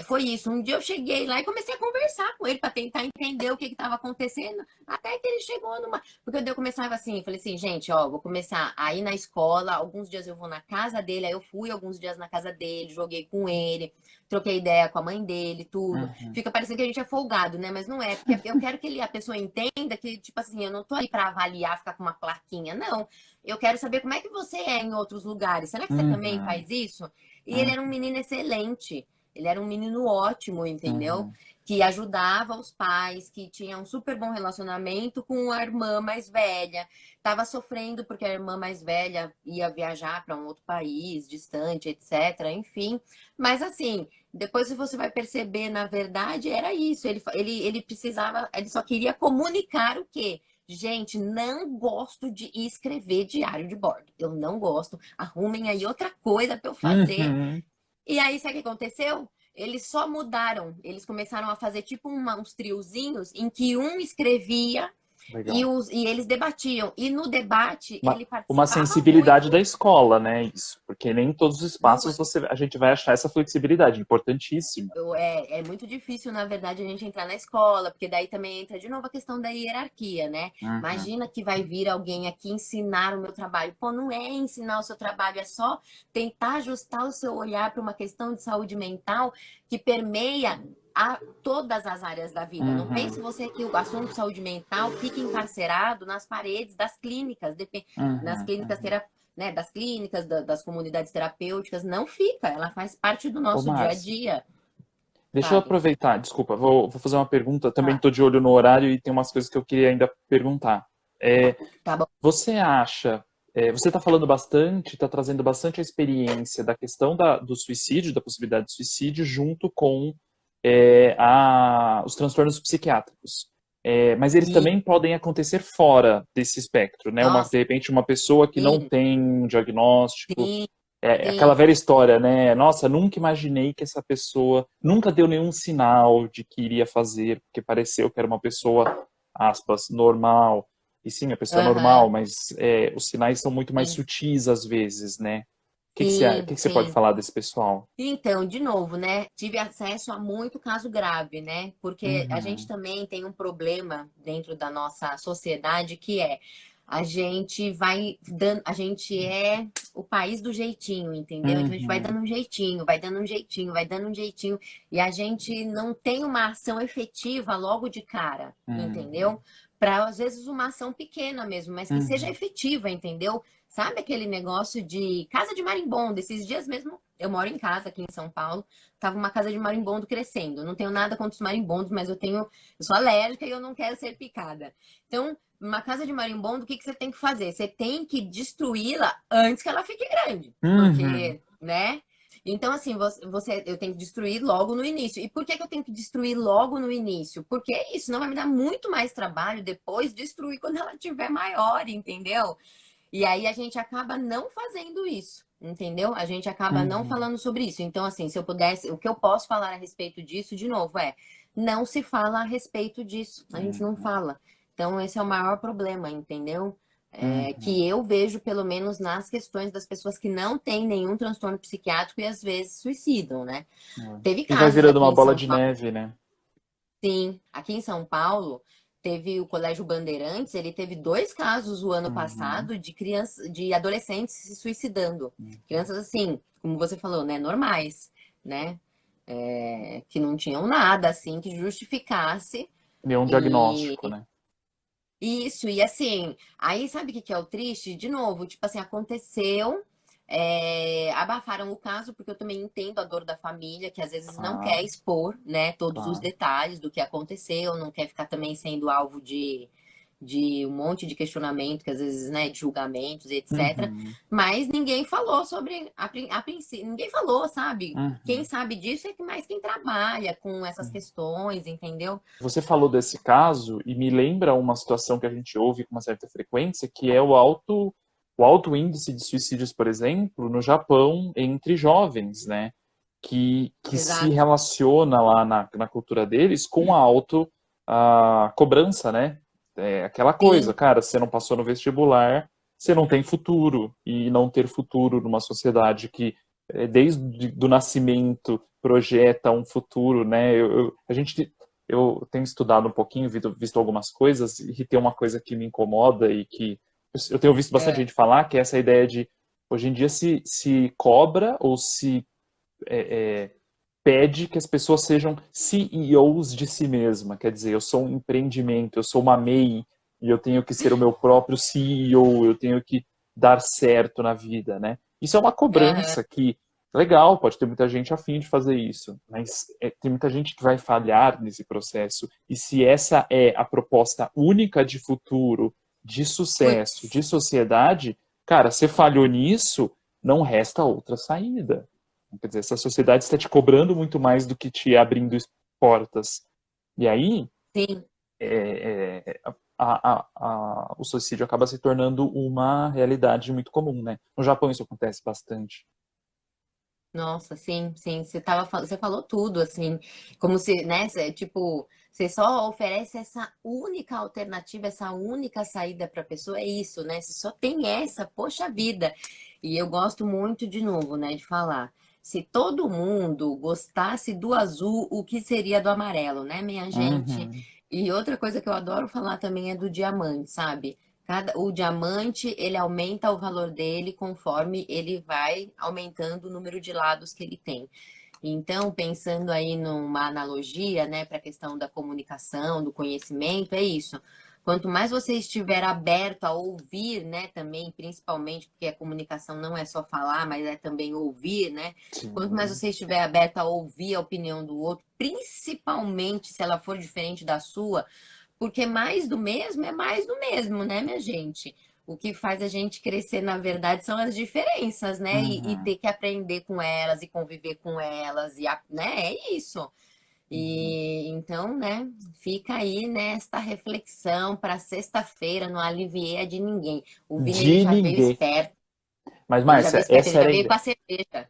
S2: Foi isso. Um dia eu cheguei lá e comecei a conversar com ele para tentar entender o que estava acontecendo. Até que ele chegou numa. Porque eu começava assim, falei assim, gente, ó, vou começar a ir na escola. Alguns dias eu vou na casa dele. Aí eu fui alguns dias na casa dele, joguei com ele, troquei ideia com a mãe dele, tudo.
S1: Uhum.
S2: Fica parecendo que a gente é folgado, né? Mas não é, porque eu quero que a pessoa entenda que, tipo assim, eu não tô aí para avaliar, ficar com uma plaquinha, não. Eu quero saber como é que você é em outros lugares. Será que você também
S1: Uhum.
S2: faz isso? E ele era um
S1: Uhum.
S2: menino excelente. Ele era um menino ótimo, entendeu?
S1: Uhum.
S2: Que ajudava os pais, que tinha um super bom relacionamento com a irmã mais velha. Estava sofrendo porque a irmã mais velha ia viajar para um outro país, distante, etc. Enfim. Mas assim, depois você vai perceber, na verdade, era isso. Ele precisava, ele só queria comunicar o quê? Gente, não gosto de escrever diário de bordo. Eu não gosto. Arrumem aí outra coisa para eu fazer.
S1: Uhum.
S2: E aí, sabe o que aconteceu? Eles só mudaram. Eles começaram a fazer tipo uns triozinhos em que um escrevia
S1: Legal.
S2: e eles debatiam. E no debate, ele
S1: Uma
S2: participava
S1: sensibilidade
S2: muito.
S1: da escola, né? Isso. Porque nem em todos os
S2: No,
S1: espaços a gente vai achar essa flexibilidade, importantíssima.
S2: é muito difícil, na verdade, a gente entrar na escola, porque daí também entra de novo a questão da hierarquia, né?
S1: Uhum.
S2: Imagina que vai vir alguém aqui ensinar o meu trabalho. Pô, não é ensinar o seu trabalho, é só tentar ajustar o seu olhar para uma questão de saúde mental que permeia a todas as áreas da vida. Não pense
S1: Uhum.
S2: você que o assunto saúde mental fica encarcerado nas paredes das clínicas, nas
S1: Uhum.
S2: clínicas
S1: Uhum.
S2: né, das clínicas, das comunidades terapêuticas, não fica, ela faz parte do
S1: Ô,
S2: nosso dia a
S1: Márcia,
S2: dia,
S1: deixa eu
S2: sabe?
S1: aproveitar, desculpa, vou fazer uma pergunta. Também
S2: Tá,
S1: estou de olho no horário e tem umas coisas que eu queria ainda perguntar. É,
S2: tá bom.
S1: você acha, você está falando bastante, está trazendo bastante a experiência da questão do suicídio, da possibilidade de suicídio, junto com os transtornos psiquiátricos. Mas eles
S2: E,
S1: também podem acontecer fora desse espectro, né?
S2: nossa,
S1: De repente, uma pessoa que não
S2: sim,
S1: tem um diagnóstico,
S2: sim,
S1: é aquela
S2: sim.
S1: velha história, né? Nossa, nunca imaginei que essa pessoa nunca deu nenhum sinal de que iria fazer, porque pareceu que era uma pessoa, aspas, normal. E sim, a pessoa é normal,
S2: Aham,
S1: mas os sinais são muito mais
S2: sim,
S1: sutis às vezes, né? O
S2: sim,
S1: que que você pode
S2: sim.
S1: falar desse pessoal?
S2: Então, de novo, né? Tive acesso a muito caso grave, né? Porque a gente
S1: Uhum,
S2: também tem um problema dentro da nossa sociedade que é a gente vai dando, a gente é o país do jeitinho, entendeu? Então a gente vai
S1: uhum,
S2: dando um jeitinho, vai dando um jeitinho, vai dando um jeitinho, e a gente não tem uma ação efetiva logo de cara,
S1: uhum,
S2: entendeu? Para às vezes uma ação pequena mesmo, mas que seja
S1: uhum,
S2: efetiva, entendeu? Sabe aquele negócio de casa de marimbondo? Esses dias mesmo eu moro em casa aqui em São Paulo, tava uma casa de marimbondo crescendo. Eu não tenho nada contra os marimbondos, mas eu sou alérgica e eu não quero ser picada. Então, uma casa de marimbondo, o que que você tem que fazer? Você tem que destruí-la antes que ela fique grande,
S1: uhum,
S2: porque, né? Então, assim, eu tenho que destruir logo no início. E por que que eu tenho que destruir logo no início? Porque isso não vai me dar muito mais trabalho depois destruir quando ela estiver maior, entendeu? E aí a gente acaba não fazendo isso, entendeu? A gente acaba não
S1: uhum,
S2: falando sobre isso. Então, assim, se eu pudesse, o que eu posso falar a respeito disso, de novo, não se fala a respeito disso. A gente não
S1: uhum,
S2: fala. Então, esse é o maior problema, entendeu?
S1: uhum.
S2: Que eu vejo, pelo menos, nas questões das pessoas que não têm nenhum transtorno psiquiátrico e às vezes suicidam, né? Teve
S1: E vai
S2: casos
S1: virando
S2: aqui
S1: uma
S2: em
S1: bola
S2: São
S1: de
S2: Paulo.
S1: neve, né?
S2: Sim, aqui em São Paulo teve o Colégio Bandeirantes, ele teve dois casos o ano
S1: Uhum,
S2: passado de crianças, de adolescentes se suicidando.
S1: uhum.
S2: Crianças assim, como você falou, né, normais, né? Que não tinham nada assim que justificasse
S1: Nenhum
S2: e
S1: diagnóstico, né?
S2: isso, e assim, aí sabe o que que é o triste? De novo, tipo assim, aconteceu. abafaram o caso, porque eu também entendo a dor da família, que às vezes não quer
S1: Claro,
S2: expor, né, todos os
S1: claro.
S2: detalhes do que aconteceu, não quer ficar também sendo alvo de um monte de questionamento, que às vezes, né, de julgamentos, etc.
S1: Uhum,
S2: Mas ninguém falou sobre, a princípio, ninguém falou, sabe? Quem
S1: uhum,
S2: sabe disso é que mais quem trabalha com essas
S1: uhum.
S2: questões, entendeu?
S1: Você falou desse caso e me lembra uma situação que a gente ouve com uma certa frequência, que é o alto índice de suicídios, por exemplo, no Japão entre jovens, né? Que se
S2: Exato.
S1: relaciona lá na cultura deles com a cobrança, né? É aquela coisa,
S2: Sim,
S1: cara, você não passou no vestibular, você não tem futuro. E não ter futuro numa sociedade que, desde do nascimento, projeta um futuro, né? Eu tenho estudado um pouquinho, visto algumas coisas, e tem uma coisa que me incomoda e que eu tenho visto bastante
S2: é,
S1: gente falar, que é essa ideia de hoje em dia se cobra ou se é, é, pede que as pessoas sejam CEOs de si mesma. Quer dizer, eu sou um empreendimento, eu sou uma MEI e eu tenho que ser o meu próprio CEO, eu tenho que dar certo na vida, né? Isso é uma
S2: aham,
S1: cobrança que, legal, pode ter muita gente afim de fazer isso, mas tem muita gente que vai falhar nesse processo. E se essa é a proposta única de futuro, de sucesso, de
S2: putz,
S1: sociedade, cara, você falhou nisso, não resta outra saída. Quer dizer, essa sociedade está te cobrando muito mais do que te abrindo portas. E aí,
S2: sim.
S1: o suicídio acaba se tornando uma realidade muito comum, né? No Japão isso acontece bastante.
S2: Nossa, sim, sim, você falou tudo, assim, como se, né, tipo, você só oferece essa única alternativa, essa única saída para a pessoa, é isso, né? Você só tem essa, poxa vida. E eu gosto muito, de novo, né, de falar, se todo mundo gostasse do azul, o que seria do amarelo, né, minha gente?
S1: Uhum.
S2: E outra coisa que eu adoro falar também é do diamante, sabe? O diamante, ele aumenta o valor dele conforme ele vai aumentando o número de lados que ele tem. Então, pensando aí numa analogia, né, para a questão da comunicação, do conhecimento, é isso. Quanto mais você estiver aberto a ouvir, né, também, principalmente, porque a comunicação não é só falar, mas é também ouvir, né? Quanto mais
S1: Sim.
S2: você estiver aberto a ouvir a opinião do outro, principalmente se ela for diferente da sua, porque mais do mesmo é mais do mesmo, né, minha gente? O que faz a gente crescer, na verdade, são as diferenças, né? E
S1: Uhum.
S2: ter que aprender com elas e conviver com elas, né? É isso.
S1: Uhum.
S2: E então, né, fica aí nesta reflexão para sexta-feira, não alivia de ninguém. O Vini, ele
S1: De
S2: já veio
S1: ninguém.
S2: esperto,
S1: Mas,
S2: ele já veio
S1: Márcia,
S2: esperto, ele
S1: essa
S2: já
S1: era a
S2: veio com
S1: ideia.
S2: a cerveja.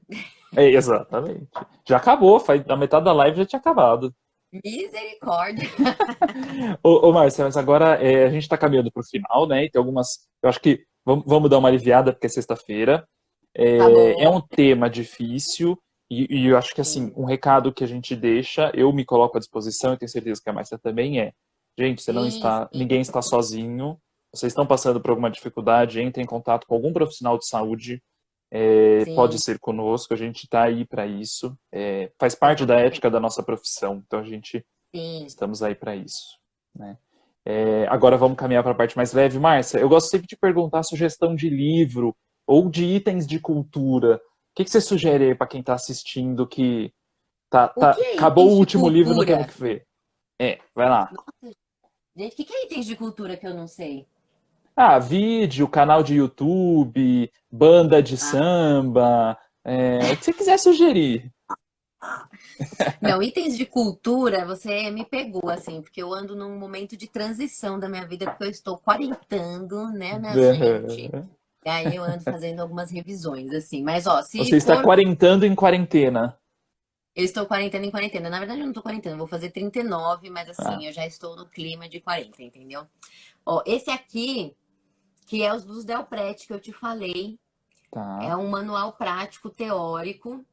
S1: Exatamente. Já acabou, faz, a metade da live já tinha acabado.
S2: Misericórdia.
S1: Márcia, mas agora a gente está caminhando para o final, né? E tem algumas. Eu acho que vamos dar uma aliviada, porque é sexta-feira.
S2: Tá
S1: É
S2: bom.
S1: um tema difícil, e eu acho que assim,
S2: Sim,
S1: um recado que a gente deixa, eu me coloco à disposição, e tenho certeza que a Márcia também é. Gente, você não
S2: sim,
S1: está,
S2: sim.
S1: ninguém está sozinho. Vocês estão passando por alguma dificuldade, entre em contato com algum profissional de saúde. Pode
S2: Sim,
S1: ser conosco, a gente está aí para isso. Faz parte da
S2: exatamente.
S1: ética da nossa profissão, então a gente
S2: Sim.
S1: estamos aí para isso, né? Agora vamos caminhar para a parte mais leve. Márcia, eu gosto sempre de perguntar sugestão de livro ou de itens de cultura. O que você sugere aí para quem está assistindo que
S2: O que é
S1: acabou o
S2: itens de
S1: último livro e não tem o
S2: cultura?
S1: que ver? Vai lá.
S2: Gente, o que é itens de cultura que eu não sei?
S1: Ah, vídeo, canal de YouTube, banda de
S2: Ah,
S1: samba, o que você quiser sugerir.
S2: não, itens de cultura, você me pegou, assim, porque eu ando num momento de transição da minha vida, porque eu estou quarentando, né, minha gente? E aí eu ando fazendo algumas revisões, assim. Mas, ó, se
S1: Você está
S2: for.
S1: quarentando em quarentena.
S2: Eu estou quarentena em quarentena. Na verdade, eu não estou quarentena, eu vou fazer 39, mas
S1: Ah,
S2: assim, eu já estou no clima de 40, entendeu? Ó, esse aqui, que é os dos Delprete que eu te falei, é
S1: tá.
S2: um manual prático teórico,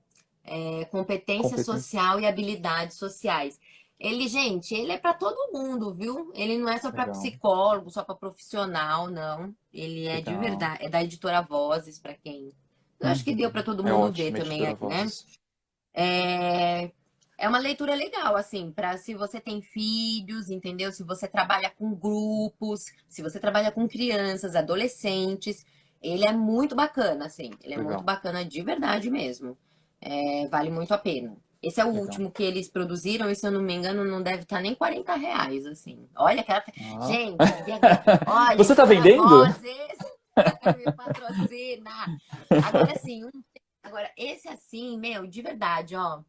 S2: competência
S1: Competência.
S2: social e habilidades sociais. Ele, gente, ele é para todo mundo, viu? Ele não é só para
S1: Legal,
S2: psicólogo, só para profissional, não. Ele é de
S1: legal.
S2: verdade, é da editora Vozes, para quem. Eu acho que deu para
S1: Uhum.
S2: todo
S1: É
S2: mundo ver
S1: ótimo,
S2: também
S1: editora
S2: aí, né?
S1: Vozes.
S2: É, é uma leitura legal, assim, para se você tem filhos, entendeu? Se você trabalha com grupos, se você trabalha com crianças, adolescentes. Ele é muito bacana, assim. Ele é
S1: Legal.
S2: muito bacana de verdade mesmo. Vale muito a pena. Esse é o
S1: Legal.
S2: último que eles produziram e, se eu não me engano, não deve estar nem R$ 40, assim. Olha, aquela... Gente, olha,
S1: você tá vendendo?
S2: Me patrocina. Agora sim, agora esse assim, meu, de verdade, ó.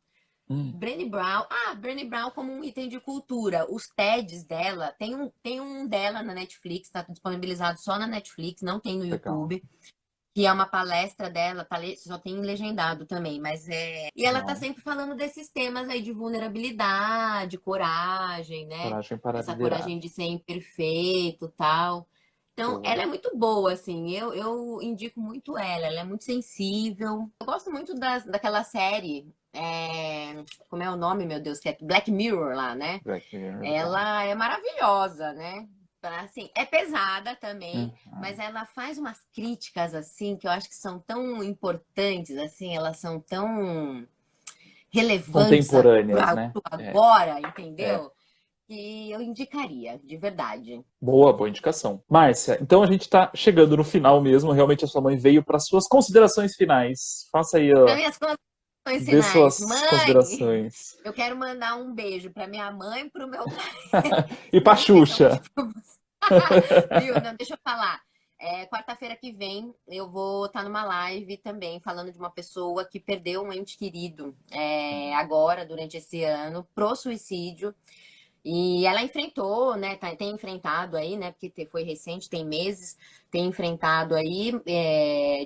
S2: Brené Brown. Brené Brown como um item de cultura. Os TEDs dela, tem um dela na Netflix, tá disponibilizado só na Netflix, não tem no YouTube. Que é uma palestra dela, só tem legendado também, mas é... E ela tá sempre falando desses temas aí de vulnerabilidade, coragem, né?
S1: Coragem para
S2: Essa
S1: liderar.
S2: coragem de ser imperfeito, tal. Então, ela é muito boa, assim, eu indico muito ela é muito sensível. Eu gosto muito daquela série, como é o nome, meu Deus, que é Black Mirror lá, né?
S1: Black Mirror.
S2: Ela é maravilhosa, né? Assim, é pesada também, mas ela faz umas críticas, assim, que eu acho que são tão importantes, assim, elas são tão relevantes
S1: contemporâneas, né?
S2: Agora, entendeu? Que eu indicaria, de verdade.
S1: Boa indicação. Márcia, então a gente tá chegando no final mesmo, realmente a sua mãe veio para suas considerações finais. Faça aí, ó.
S2: Minhas considerações
S1: Dê
S2: finais.
S1: suas
S2: Mãe,
S1: considerações.
S2: eu quero mandar um beijo para minha mãe e pro meu pai.
S1: E pra Xuxa.
S2: Viu? Não, deixa eu falar. Quarta-feira que vem eu vou estar numa live também falando de uma pessoa que perdeu um ente querido agora, durante esse ano, pro suicídio. E ela enfrentou, né? Tem enfrentado aí, né? Porque foi recente, tem meses, tem enfrentado aí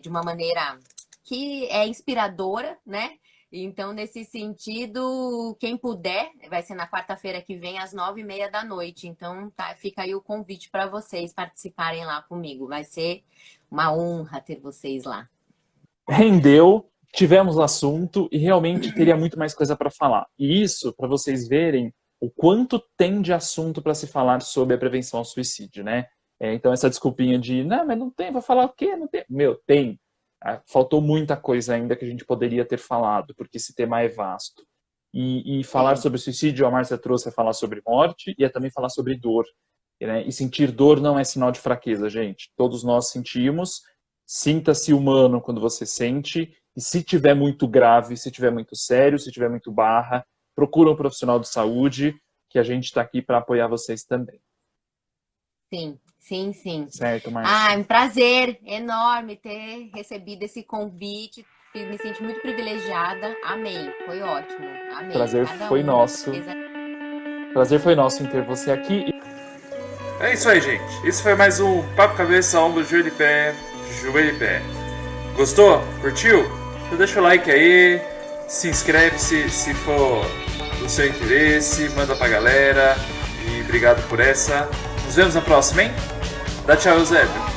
S2: de uma maneira que é inspiradora, né? Então, nesse sentido, quem puder, vai ser na quarta-feira que vem, às 9h30 da noite. Então, fica aí o convite para vocês participarem lá comigo. Vai ser uma honra ter vocês lá.
S1: Rendeu, tivemos assunto e realmente teria muito mais coisa para falar. E isso, para vocês verem o quanto tem de assunto para se falar sobre a prevenção ao suicídio, né? Então, essa desculpinha de, não, mas não tem, vou falar o quê? Não tem. Meu, tem. Faltou muita coisa ainda que a gente poderia ter falado, porque esse tema é vasto. E falar sobre suicídio, a Márcia trouxe, é falar sobre morte e é também falar sobre dor. Né? E sentir dor não é sinal de fraqueza, gente. Todos nós sentimos. Sinta-se humano quando você sente. E se tiver muito grave, se tiver muito sério, se tiver muito barra, procura um profissional de saúde, que a gente está aqui para apoiar vocês também.
S2: Sim, sim, sim.
S1: Certo, Márcia?
S2: É um prazer enorme ter recebido esse convite. Me senti muito privilegiada. Amei, foi ótimo. Amei.
S1: Prazer foi nosso. Prazer foi nosso em ter você aqui. É isso aí, gente. Esse foi mais um Papo Cabeça, Ombro, Joelho e Pé, Joelho e Pé. Gostou? Curtiu? Então deixa o like aí, se inscreve se for do seu interesse, manda pra galera e obrigado por essa. Nos vemos na próxima, hein? Dá tchau, Eusébio.